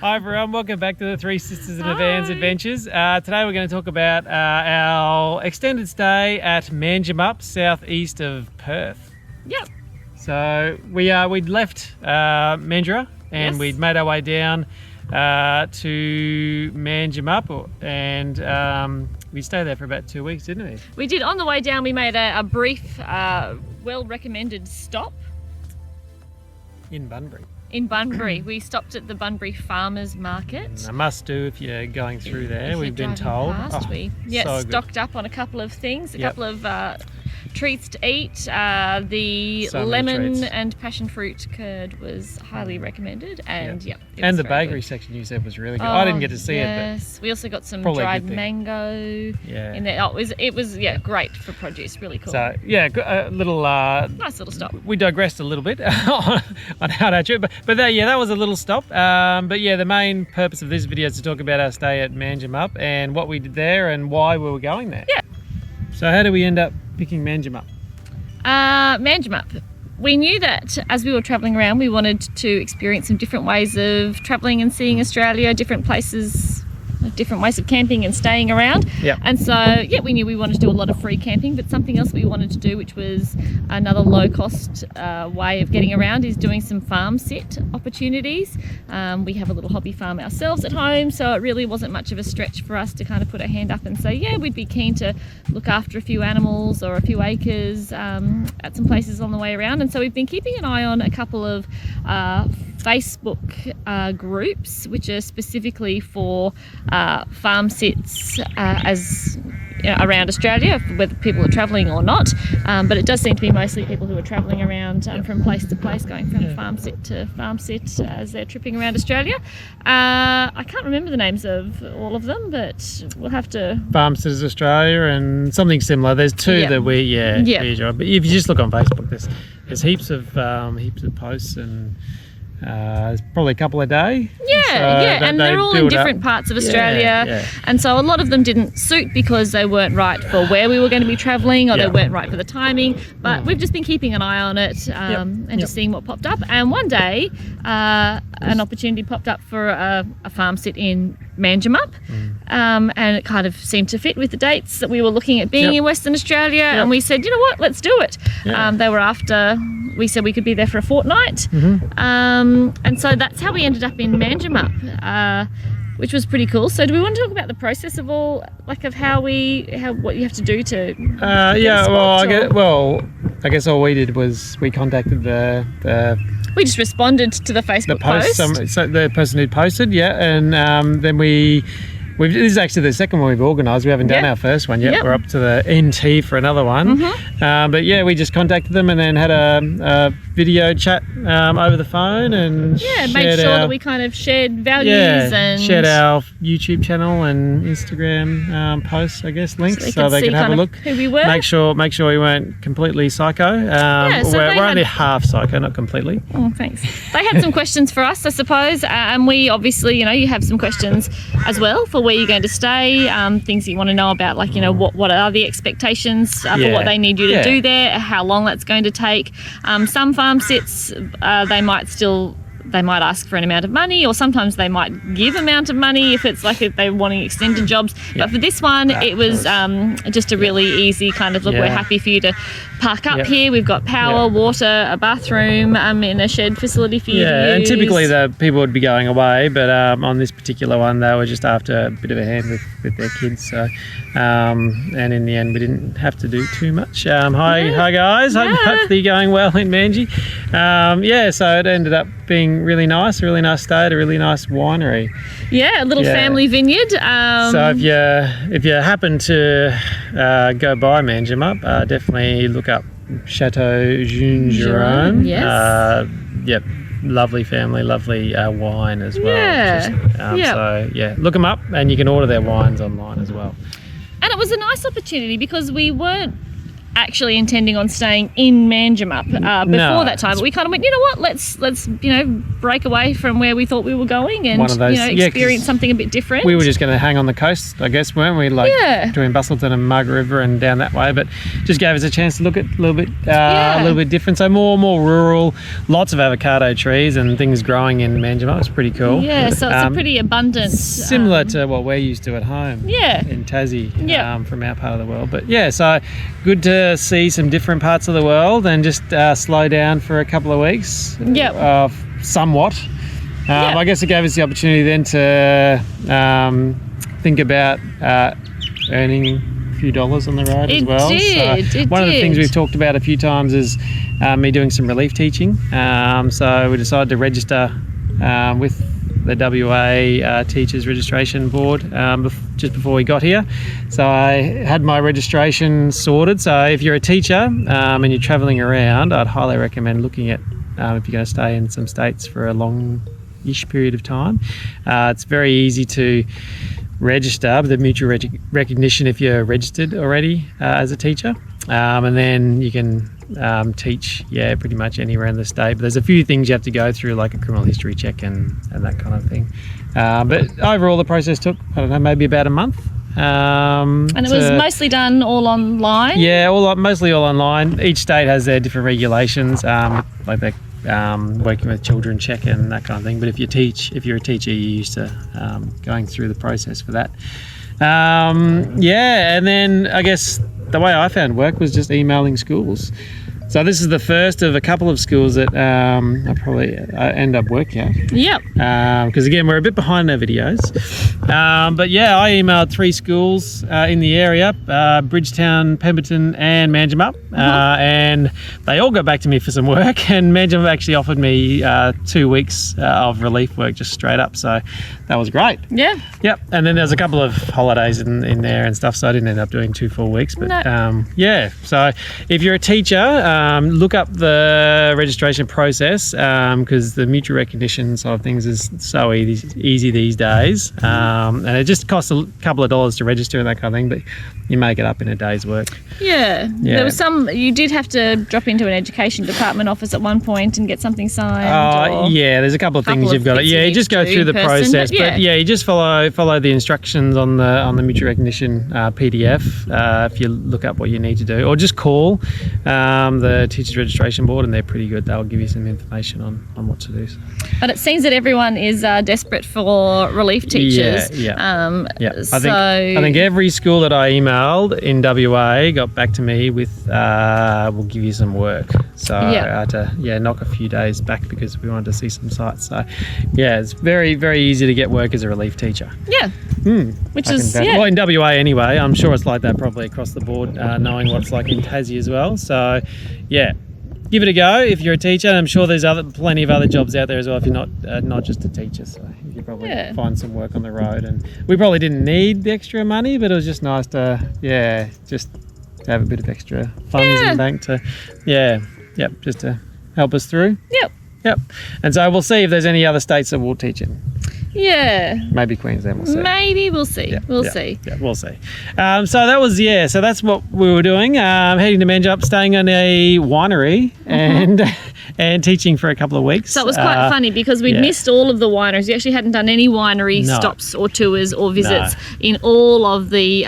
Hi everyone, welcome back to the Three Sisters in a Van's Adventures. Today we're going to talk about our extended stay at Manjimup, southeast of Perth. Yep. So we'd left Mandurah and we'd made our way down to Manjimup, and we stayed there for about 2 weeks, didn't we? We did. On the way down we made a brief, well-recommended stop. In Bunbury. In Bunbury. We stopped at the Bunbury Farmers Market. A must do if you're going through there, If we've been driving told. past, we so stocked up on a couple of things, a Yep. couple of treats to eat. The So many lemon treats. and passion fruit curd was highly recommended, and it And was the very bakery good. section you said was really good. I didn't get to see Yes, we also got some Probably a dried good thing. mango Yeah. in there. Oh, it was great for produce, really cool. So a little Nice little stop. we digressed a little bit on how to trip, but that was a little stop. But yeah, the main purpose of this video is to talk about our stay at Manjimup and what we did there and why we were going there. Yeah. So how did we end up picking Manjimup? Manjimup. We knew that as we were travelling around, we wanted to experience some different ways of travelling and seeing Australia, different places, different ways of camping and staying around. Yep. And so, we knew we wanted to do a lot of free camping, but something else we wanted to do, which was another low-cost way of getting around, is doing some farm sit opportunities. We have a little hobby farm ourselves at home, so it really wasn't much of a stretch for us to kind of put our hand up and say, yeah, we'd be keen to look after a few animals or a few acres at some places on the way around. And so we've been keeping an eye on a couple of Facebook groups which are specifically for farm sits around Australia, whether people are travelling or not, but it does seem to be mostly people who are travelling around from place to place, going from farm sit to farm sit as they're tripping around Australia. I can't remember the names of all of them, but we'll have to... Farm Sisters Australia and something similar. There's two that we enjoy. But if you just look on Facebook, there's heaps of posts, and there's probably a couple a day. And they're all in different parts of Australia, and so a lot of them didn't suit because they weren't right for where we were going to be travelling, or they weren't right for the timing, but we've just been keeping an eye on it and just seeing what popped up. And one day an opportunity popped up for a farm sit in Manjimup, and it kind of seemed to fit with the dates that we were looking at being in Western Australia, and we said, you know what, let's do it. They were after, we said we could be there for a fortnight, and so that's how we ended up in Manjimup, which was pretty cool. So do we want to talk about the process of all, like, of what you have to do to I guess all we did was we contacted we just responded to the Facebook post. So the person who posted, and then this is actually the second one we've organised. We haven't done our first one yet. We're up to the NT for another one. But we just contacted them and then had a video chat over the phone, and made sure that we kind of shared values and shared our YouTube channel and Instagram posts, I guess, links, so they could have a look. Who we were. Make sure we weren't completely psycho. We're only half psycho, not completely. Oh, thanks. They had some questions for us, I suppose, and we obviously, you have some questions as well for where you're going to stay, things you want to know about, like, what are the expectations for what they need you to do there, how long that's going to take. Some farm sits, they might ask for an amount of money, or sometimes they might give amount of money if it's like if they're wanting extended jobs. But for this one, it was just a really easy kind of, look, we're happy for you to park up here. We've got power, water, a bathroom, in a shed facility for you to use. And typically the people would be going away, but on this particular one, they were just after a bit of a hand with their kids. So, and in the end, we didn't have to do too much. Hi guys, hopefully you're going well in Manji. So it ended up being a really nice stay at a really nice winery. A little family vineyard. So if you happen to go by Manjimup, definitely look up Chateau Jean. Lovely family, lovely wine as well. So look them up, and you can order their wines online as well. And it was a nice opportunity because we weren't actually intending on staying in Manjimup before that time, but we kind of went, you know what, let's break away from where we thought we were going and experience something a bit different. We were just going to hang on the coast, I guess, weren't we? Between Bustleton and Margaret River and down that way, but just gave us a chance to look at a little bit different. So more rural, lots of avocado trees and things growing in Manjimup. It's pretty cool. Yeah, so it's a pretty abundant. Similar to what we're used to at home. Yeah. In Tassie, from our part of the world. But yeah, so good to see some different parts of the world and just slow down for a couple of weeks. Yep. Somewhat. I guess it gave us the opportunity then to think about earning a few dollars on the road as well. One of the things we've talked about a few times is me doing some relief teaching. So we decided to register with the WA Teachers Registration Board just before we got here. So I had my registration sorted. So if you're a teacher and you're travelling around, I'd highly recommend looking at if you're going to stay in some states for a long-ish period of time. It's very easy to register with the mutual recognition if you're registered already as a teacher, and then you can teach pretty much anywhere in the state, but there's a few things you have to go through, like a criminal history check and that kind of thing, but overall the process took, I don't know, maybe about a month. And it was mostly done all online? Mostly all online. Each state has their different regulations, like they're working with children check and that kind of thing, but if you're a teacher, you're used to going through the process for that. And then I guess the way I found work was just emailing schools. So this is the first of a couple of schools that I probably end up working at. Yep. Because again, we're a bit behind our videos. But yeah, I emailed 3 schools in the area, Bridgetown, Pemberton and Manjimup. And they all got back to me for some work, and Manjimup actually offered me 2 weeks of relief work just straight up. So that was great. Yeah. Yep. And then there's a couple of holidays in there and stuff, so I didn't end up doing 2 full weeks. But so if you're a teacher, look up the registration process, because the mutual recognition side of things is so easy these days, and it just costs a couple of dollars to register and that kind of thing, but you make it up in a day's work. Yeah. There was you did have to drop into an education department office at one point and get something signed. There's a couple of things you've got to. You just go through the process, but you just follow the instructions on the mutual recognition PDF if you look up what you need to do, or just call the Teachers Registration Board, and they're pretty good. They'll give you some information on what to do. But it seems that everyone is desperate for relief teachers. I think every school that I emailed in WA got back to me with we'll give you some work. So I had to knock a few days back because we wanted to see some sites. So it's very, very easy to get work as a relief teacher. Which is well, in WA anyway. I'm sure it's like that probably across the board, knowing what it's like in Tassie as well. So give it a go if you're a teacher. I'm sure there's plenty of other jobs out there as well if you're not just a teacher. So you could probably find some work on the road. And we probably didn't need the extra money, but it was just nice to just have a bit of extra funds in the bank to just to help us through. Yep. And so we'll see if there's any other states that we'll teach in. Maybe Queensland, we'll see. Maybe we'll see. We'll see. Yeah, we'll see. So that was so that's what we were doing. Heading to Manjimup, staying in a winery and teaching for a couple of weeks. So it was quite funny because we'd missed all of the wineries. We actually hadn't done any winery stops or tours or visits in all of the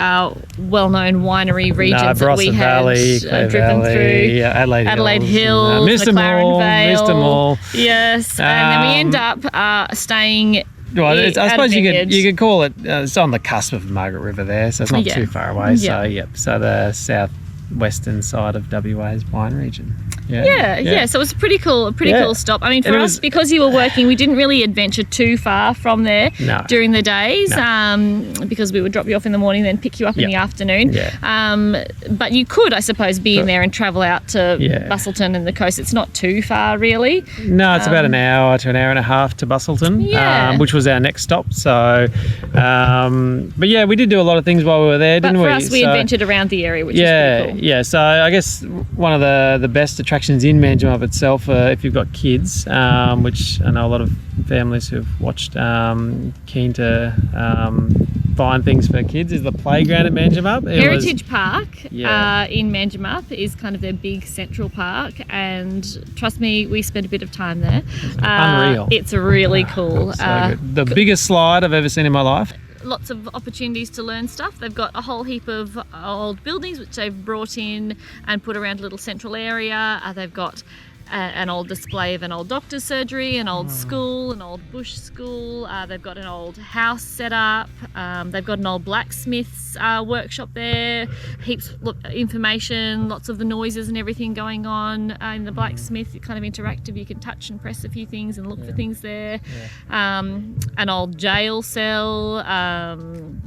well-known winery regions that we had driven through. Adelaide Hills, McLaren Vale. Yes, and then we end up staying. Well, I suppose you could call it. It's on the cusp of Margaret River there, so it's not too far away. So so the southwestern side of WA's wine region. So it was a pretty cool stop. I mean, for us, because you were working, we didn't really adventure too far from there during the days, because we would drop you off in the morning, then pick you up in the afternoon. But you could, I suppose, be in there and travel out to Bustleton and the coast. It's not too far, really. No, it's about an hour to an hour and a half to Bustleton, which was our next stop. So, but we did do a lot of things while we were there, didn't we? But for us, we adventured around the area, which is pretty cool. So I guess one of the best attractions in Manjimup itself, if you've got kids, which I know a lot of families who've watched keen to fine things for kids is the playground at Manjimup. Heritage Park in Manjimup is kind of their big central park, and trust me, we spent a bit of time there. Unreal. It's really cool. So good. The biggest slide I've ever seen in my life. Lots of opportunities to learn stuff. They've got a whole heap of old buildings which they've brought in and put around a little central area. They've got an old display of an old doctor's surgery, an old school, an old bush school. They've got an old house set up. They've got an old blacksmith's workshop there. Heaps of information, lots of the noises and everything going on in the blacksmith. Kind of interactive. You can touch and press a few things and look for things there. An old jail cell.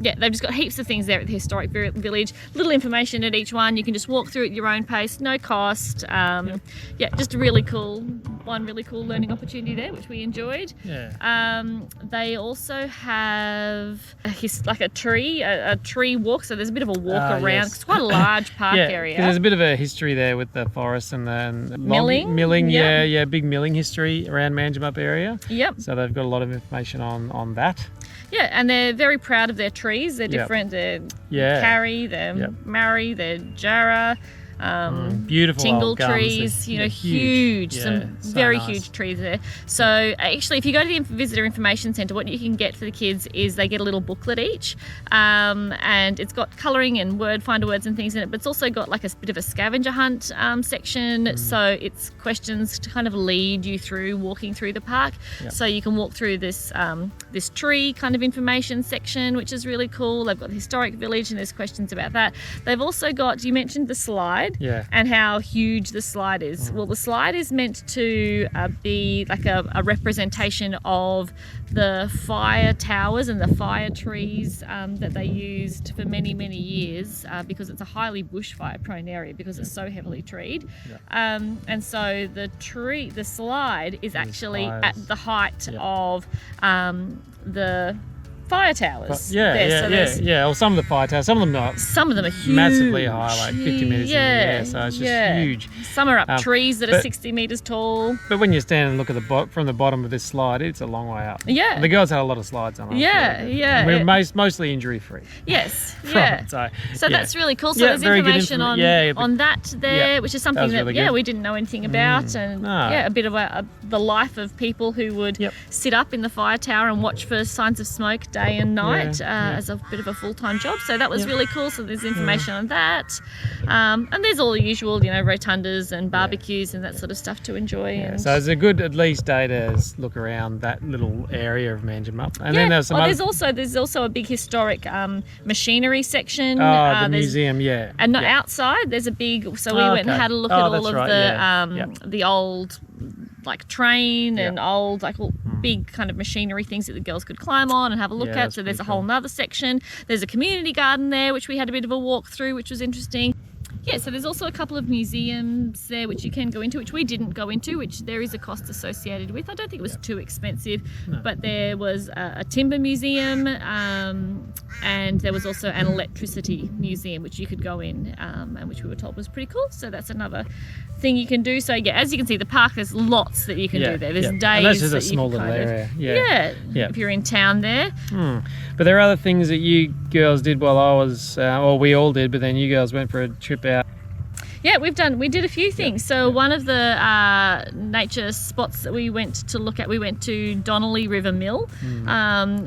They've just got heaps of things there at the historic village. Little information at each one. You can just walk through at your own pace, no cost. Just a really cool learning opportunity there, which we enjoyed. They also have a tree walk, so there's a bit of a walk around. It's quite a large park area. There's a bit of a history there with the forest and the milling. Big milling history around Manjimup area. So they've got a lot of information on that. And they're very proud of their trees. They're different. They're Carry, they're Marri, they're Jarrah. Beautiful tingle old gums. trees, huge, some very huge trees there. So actually, if you go to the Visitor Information Centre, what you can get for the kids is they get a little booklet each, and it's got colouring and finder words and things in it, but it's also got like a bit of a scavenger hunt section. So it's questions to kind of lead you through walking through the park. So you can walk through this this tree kind of information section, which is really cool. They've got the historic village and there's questions about that. They've also got, you mentioned the slide. And how huge the slide is. Well, the slide is meant to be like a representation of the fire towers and the fire trees that they used for many, many years because it's a highly bushfire prone area because it's so heavily treed. And so the slide is actually at the height of the fire towers. Or some of the fire towers. Some of them are huge, massively high, like 50 metres in the air. So it's just huge. Some are up trees that are 60 metres tall. But when you stand and look at from the bottom of this slide, it's a long way up. The girls had a lot of slides on. We're mostly injury free. So that's really cool. So there's information on that there, which is something that really we didn't know anything about, and a bit of the life of people who would sit up in the fire tower and watch for signs of smoke day and night as a bit of a full-time job. So that was really cool. So there's information on that, and there's all the usual, rotundas and barbecues and that sort of stuff to enjoy. So it's a good at least day to look around that little area of Manjimup. And then there's some. There's also a big historic machinery section. The museum, and outside there's a big. So we went and had a look at all of the old like train and old big kind of machinery things that the girls could climb on and have a look at. So there's a whole nother section. There's a community garden there which we had a bit of a walk through, which was interesting. So there's also a couple of museums there which you can go into, which we didn't go into, which there is a cost associated with. I don't think it was too expensive, but there was a timber museum and there was also an electricity museum which you could go in and which we were told was pretty cool. So that's another thing you can do. So as you can see, the park, there's lots that you can do there. There's days and that's just that a small little area. If you're in town there. But there are other things that you girls did while I was, or we all did, but then you girls went for a trip out. We did a few things. So one of the nature spots that we went to look at, we went to Donnelly River Mill,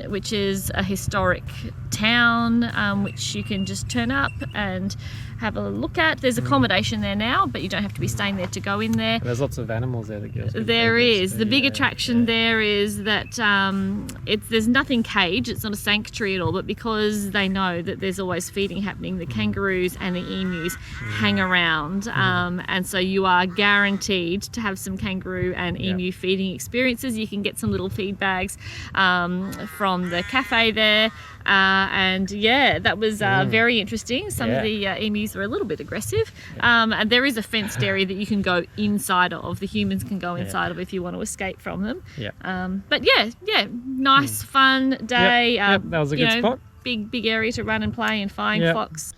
which is a historic town which you can just turn up and have a look at. There's accommodation there now, but you don't have to be staying there to go in there. There's lots of animals there that girls can There is. The big attraction there is that there's nothing caged. It's not a sanctuary at all, but because they know that there's always feeding happening, the kangaroos and the emus hang around, and so you are guaranteed to have some kangaroo and emu feeding experiences. You can get some little feed bags from the cafe there. That was very interesting. Some of the emus were a little bit aggressive, and there is a fenced area that you can go inside of. The humans can go inside of if you want to escape from them. Nice fun day. That was a good spot. Big area to run and play and find fox.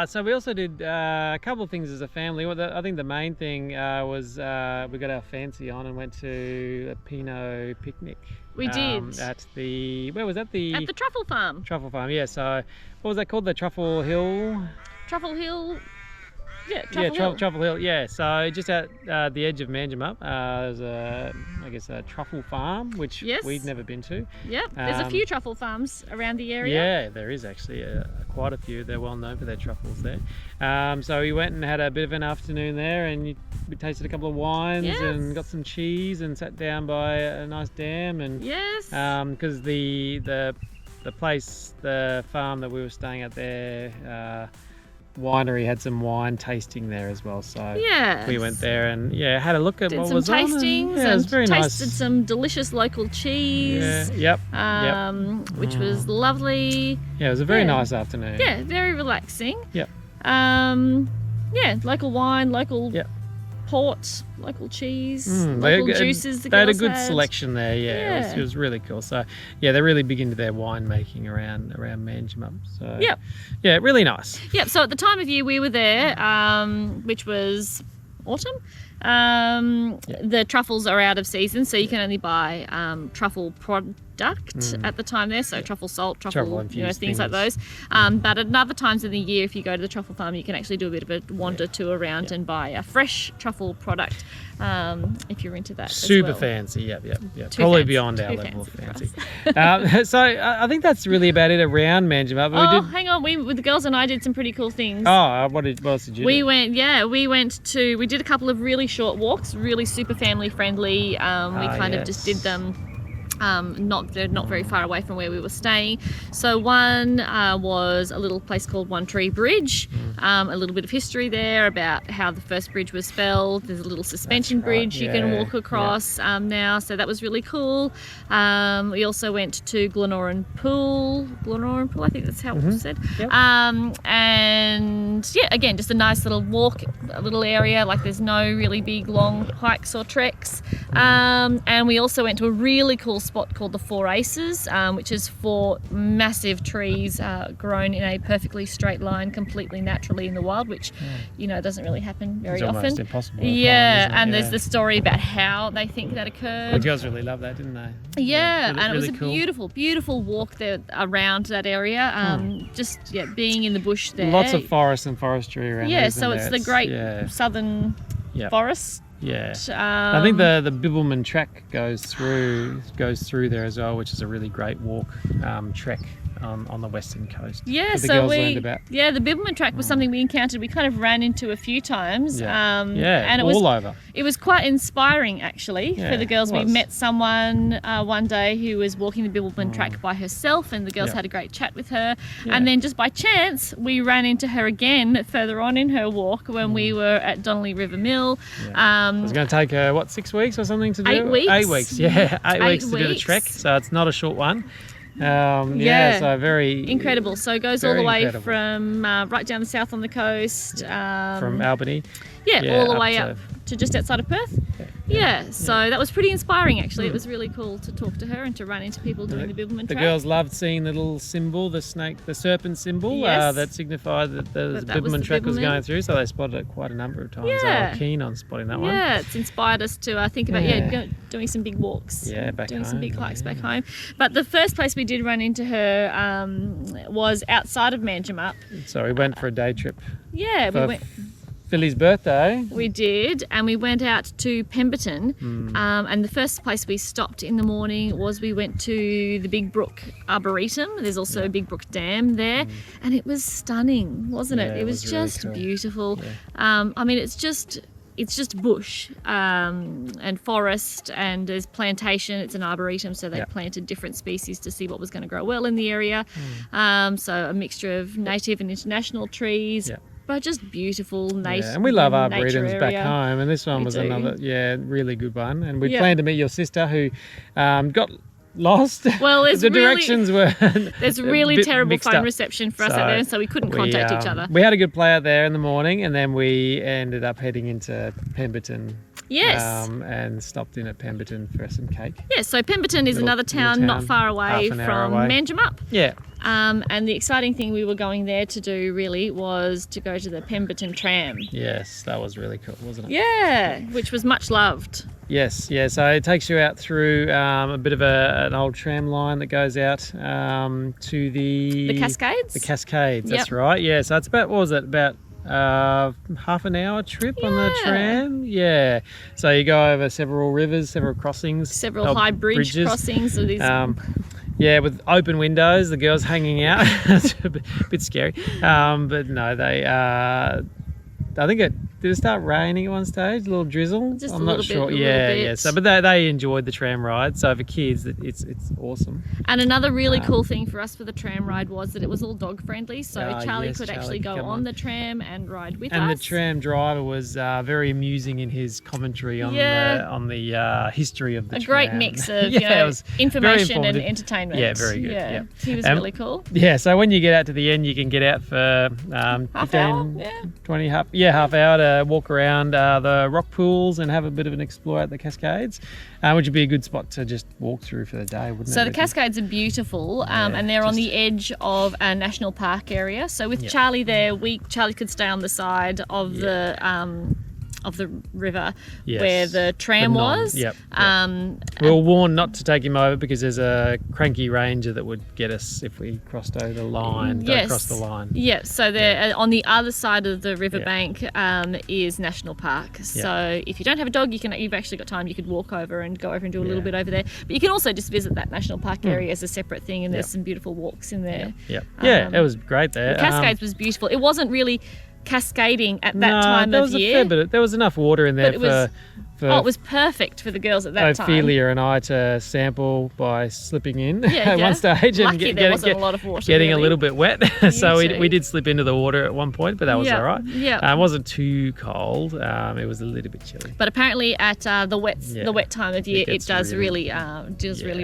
So we also did a couple of things as a family. I think the main thing was we got our fancy on and went to a Pinot picnic. We did. At the, where was that? At the Truffle Farm. Truffle Farm, yeah. So what was that called? The Truffle Hill? Truffle Hill. Yeah, Truffle Hill. Yeah, so just at the edge of Manjimup, there's a truffle farm, which we'd never been to. Yep, there's a few truffle farms around the area. Yeah, there is actually quite a few. They're well known for their truffles there. So we went and had a bit of an afternoon there, and we tasted a couple of wines and got some cheese and sat down by a nice dam. And because the place, the farm that we were staying at there, winery had some wine tasting there as well, so we went there and had a look at what was on. Did some tastings and it was very tasted nice. some delicious local cheese. Which was lovely. Yeah, it was a very nice afternoon. Yeah, very relaxing. Yep. Local wine, local port, local cheese, local juices. They had a good selection there. It was really cool. So they're really big into their wine making around Manjimup. So really nice. So at the time of year we were there, which was autumn, the truffles are out of season, so you can only buy truffle product at the time there, so truffle salt, truffle things like those. But at other times in the year, if you go to the truffle farm, you can actually do a bit of a wander tour around and buy a fresh truffle product if you're into that. Super fancy, probably beyond our level of fancy. So I think that's really about it around Manjimup. Hang on, with the girls and I did some pretty cool things. What else did you do? We did a couple of really short walks, really super family friendly. We kind of just did them. They're not very far away from where we were staying. So one was a little place called One Tree Bridge. A little bit of history there about how the first bridge was spelled. There's a little suspension bridge you can walk across now, so that was really cool. We also went to Glenorran Pool, I think that's how it was said. And again, just a nice little walk, a little area, like there's no really big long hikes or treks. And we also went to a really cool spot called the Four Aces, which is 4 massive trees grown in a perfectly straight line, completely naturally in the wild, which doesn't really happen very often. It's almost impossible. There's the story about how they think that occurred. The girls really loved that, didn't they? And it was a beautiful walk there around that area. Being in the bush there. Lots of forest and forestry around. So it's the great southern forest. I think the Bibbulmun track goes through there as well, which is a really great walk trek on the western coast. The Bibbulmun track was something we encountered. We kind of ran into a few times. And it was all over. It was quite inspiring actually for the girls. We met someone one day who was walking the Bibbulmun track by herself, and the girls had a great chat with her. And then just by chance we ran into her again further on in her walk when we were at Donnelly River Mill. It was going to take her 6 weeks or something to do? 8 weeks. 8 weeks, 8 weeks to do the trek, so it's not a short one. So very incredible. So it goes all the way from right down the south on the coast, from Albany, all the way up to just outside of Perth. So that was pretty inspiring actually. It was really cool to talk to her and to run into people doing the Bibbulmun track. The girls loved seeing the little symbol, the serpent symbol that signified that the Bibbulmun track was going through, so they spotted it quite a number of times. They were keen on spotting that one. It's inspired us to think about doing some big walks, doing some big hikes back home. But the first place we did run into her was outside of Manjimup. So we went for a day trip. We went. Philly's birthday. We did, and we went out to Pemberton, and the first place we stopped in the morning was we went to the Big Brook Arboretum. There's also a Big Brook Dam there, and it was stunning, wasn't it? It was just really cool. Beautiful. It's just bush and forest, and there's plantation. It's an arboretum, so they planted different species to see what was going to grow well in the area. So a mixture of native and international trees. But just beautiful nature. And we love arboretums back home, and this one was another really good one. And we planned to meet your sister, who got lost. Well, the directions were there's really terrible phone reception for us out there, so we couldn't contact each other. We had a good play out there in the morning, and then we ended up heading into Pemberton. And stopped in at Pemberton for some cake. So Pemberton is another town not far away from Manjimup. And the exciting thing we were going there to do really was to go to the Pemberton tram. Yes, that was really cool, wasn't it? Yeah, which was much loved. Yes, yeah. So it takes you out through a bit of an old tram line that goes out to the Cascades. The Cascades. That's right. Yeah. So it's about, what was it? About half an hour trip on the tram. Yeah. So you go over several rivers, several crossings, several high bridges. Crossings. So these. Yeah, with open windows, the girls hanging out. It's a bit scary. But no, they. I think did it start raining at one stage? A little drizzle? Just I'm a not little sure. bit, Yeah. So, but they enjoyed the tram ride. So for kids, it's awesome. And another really cool thing for us for the tram ride was that it was all dog friendly. So Charlie could actually go on the tram and ride with us. And the tram driver was very amusing in his commentary on the history of the tram. A great mix of information and entertainment. Yeah, very good. Yeah. He was really cool. Yeah. So when you get out to the end, you can get out for half hour. Yeah. 20 half hour to walk around the rock pools and have a bit of an explore at the Cascades, which would be a good spot to just walk through for the day, wouldn't it? So the Cascades are beautiful, and they're on the edge of a national park area. So with Charlie there, Charlie could stay on the side of the river where the tram was. We were warned not to take him over because there's a cranky ranger that would get us if we crossed over the line. Don't cross the line. Yeah, so on the other side of the riverbank is National Park. So if you don't have a dog, you've actually got time. You could walk over and go over and do a little bit over there. But you can also just visit that National Park area as a separate thing, and there's some beautiful walks in there. It was great there. The Cascades was beautiful. It wasn't really cascading at that time of year. There was enough water in there for it was perfect for the girls at that time. Ophelia and I to sample by slipping in at one stage and wasn't a lot of water, getting a little bit wet. So we did slip into the water at one point, but that was all right. It wasn't too cold. It was a little bit chilly. But apparently at the wet time of year, it does really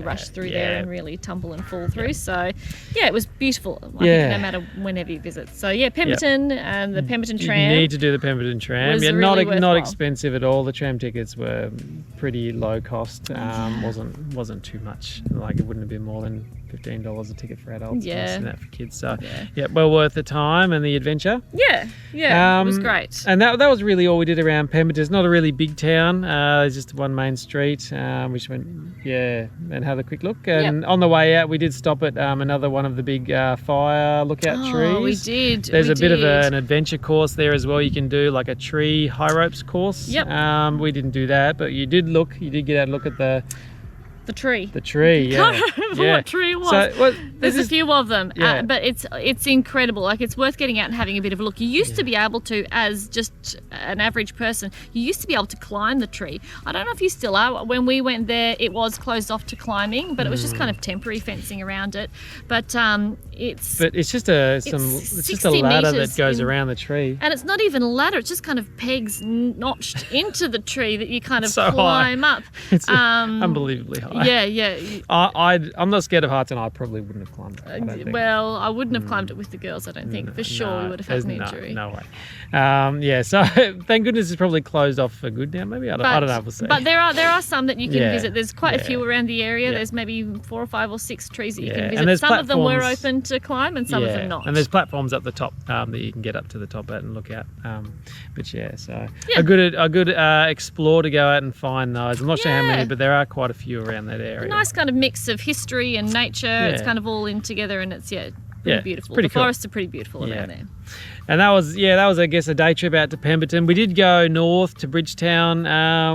rush through there and really tumble and fall through. So it was beautiful. I think no matter whenever you visit. So Pemberton and the Pemberton tram. You need to do the Pemberton tram. Not expensive at all. The tram tickets were pretty low cost. Wasn't too much. Like it wouldn't have been more than $15 a ticket for adults. And that for kids. So well worth the time and the adventure. It was great. And that was really all we did around Pemberton. It's not a really big town. It's just one main street. We just went and had a quick look. And on the way out, we did stop at another one of the big fire lookout trees. We did. There's a bit of an adventure course there as well. You can do like a tree high ropes course. We didn't do that, but you did get out and look at the tree. I can't remember what tree it was. So, there's a few of them, but it's incredible. Like, it's worth getting out and having a bit of a look. You used to be able to, as just an average person, you used to be able to climb the tree. I don't know if you still are. When we went there, it was closed off to climbing, but it was just kind of temporary fencing around it. But it's just a ladder that goes around the tree, and it's not even a ladder. It's just kind of pegs notched into the tree that you kind of climb up. It's unbelievably high. I'm not scared of heights, and I probably wouldn't have climbed it. Well, I wouldn't have climbed it with the girls, I don't think. For sure, we would have had an injury. No way. So thank goodness it's probably closed off for good now. Maybe I don't know. We'll see. But there are some that you can visit. There's quite a few around the area. There's maybe 4 or 5 or 6 trees that you can visit. And some of them were open to climb, and some of them not. And there's platforms up the top that you can get up to the top at and look at. A good explore to go out and find those. I'm not sure how many, but there are quite a few around that area. A nice kind of mix of history and nature. It's kind of all in together, and it's pretty beautiful. Pretty the forests are pretty beautiful around there. And that was I guess a day trip out to Pemberton. We did go north to Bridgetown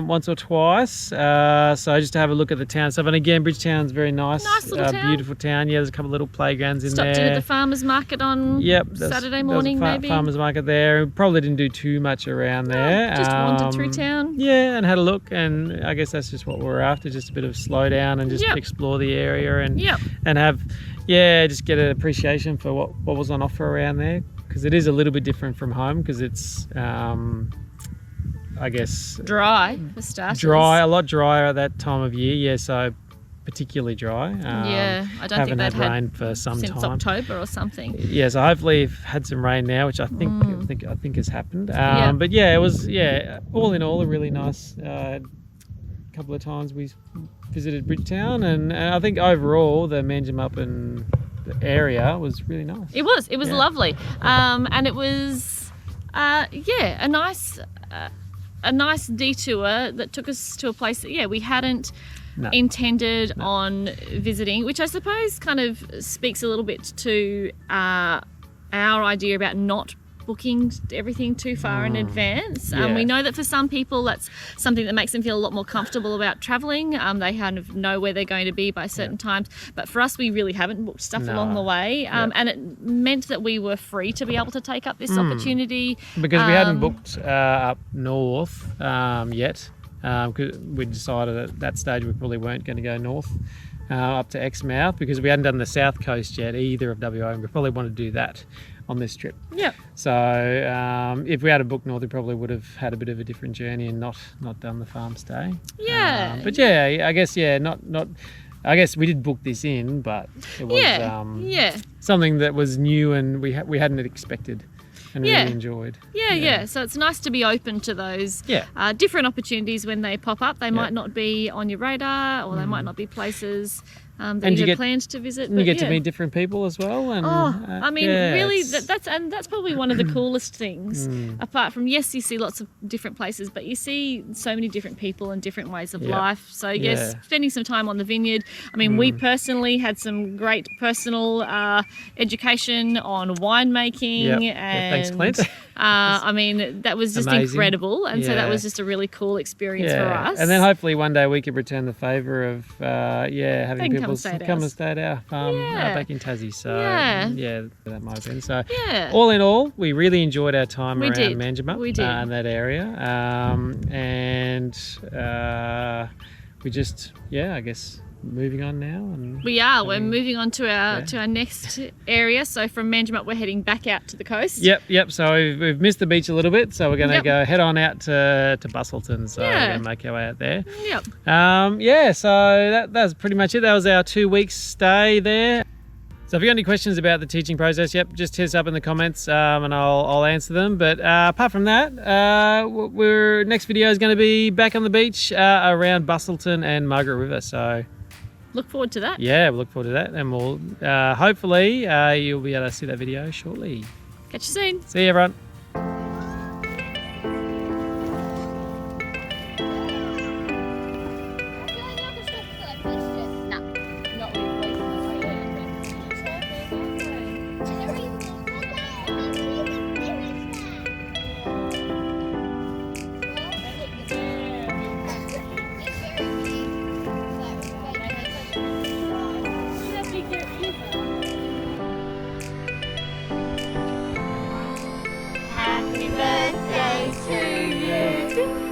once or twice, so just to have a look at the town stuff. And again, Bridgetown's very nice. Nice little town. Beautiful town. There's a couple of little playgrounds in there. Stopped in at the farmers market on Saturday morning, maybe. Farmers market there. We probably didn't do too much around there. Just wandered through town. And had a look. And I guess that's just what we were after, just a bit of slow down and just explore the area and have just get an appreciation for what was on offer around there, because it is a little bit different from home, because it's I guess dry for starters. A lot drier at that time of year, so particularly dry. I don't think they've had rain for some since time. October or something. So hopefully we've had some rain now, which I think has happened. But it was all in all a really nice couple of times we visited Bridgetown, and I think overall the Manjimup and area was really nice. It was lovely, and it was a nice detour that took us to a place that we hadn't intended on visiting, which I suppose kind of speaks a little bit to our idea about not booking everything too far in advance. We know that for some people that's something that makes them feel a lot more comfortable about travelling. They kind of know where they're going to be by certain times, but for us we really haven't booked stuff along the way, and it meant that we were free to be able to take up this opportunity. Because we hadn't booked up north yet. Cause we decided at that stage we probably weren't going to go north up to Exmouth, because we hadn't done the south coast yet either of WA, and we probably wanted to do that on this trip. Yeah. So if we had a book north, we probably would have had a bit of a different journey and not done the farm stay. Yeah. But I guess I guess we did book this in, but it was something that was new and we hadn't expected and really enjoyed. Yeah. So it's nice to be open to those different opportunities when they pop up. They might not be on your radar, or they might not be places that you had planned to visit. And you get to meet different people as well. And, really, that's probably one of the coolest things. Apart from, yes, you see lots of different places, but you see so many different people and different ways of life. So yes, spending some time on the vineyard. I mean, we personally had some great personal education on winemaking. Thanks, Clint. I mean, that was just incredible, and so that was just a really cool experience for us. And then hopefully one day we could return the favour of having people come and stay at our farm back in Tassie. So that might have been. So all in all, we really enjoyed our time around Manjimup and that area, and we just I guess moving on now. And we're moving on to our next area. So from Manjimup we're heading back out to the coast. Yep. So we've missed the beach a little bit, so we're going to go head on out to Bustleton. So we're going to make our way out there. So that's pretty much it. That was our 2 weeks stay there. So if you've got any questions about the teaching process, just hit us up in the comments and I'll answer them. But apart from that, next video is going to be back on the beach around Bustleton and Margaret River. So look forward to that. Yeah, we'll look forward to that, and we'll hopefully you'll be able to see that video shortly. Catch you soon. See you, everyone.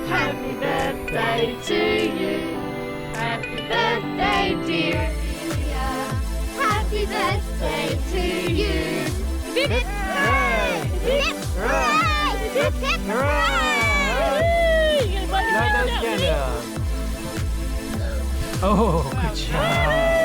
Happy birthday to you. Happy birthday, dear Julia. Happy birthday to you. Hip hooray! Hip hooray! Hip hooray! Oh, good job.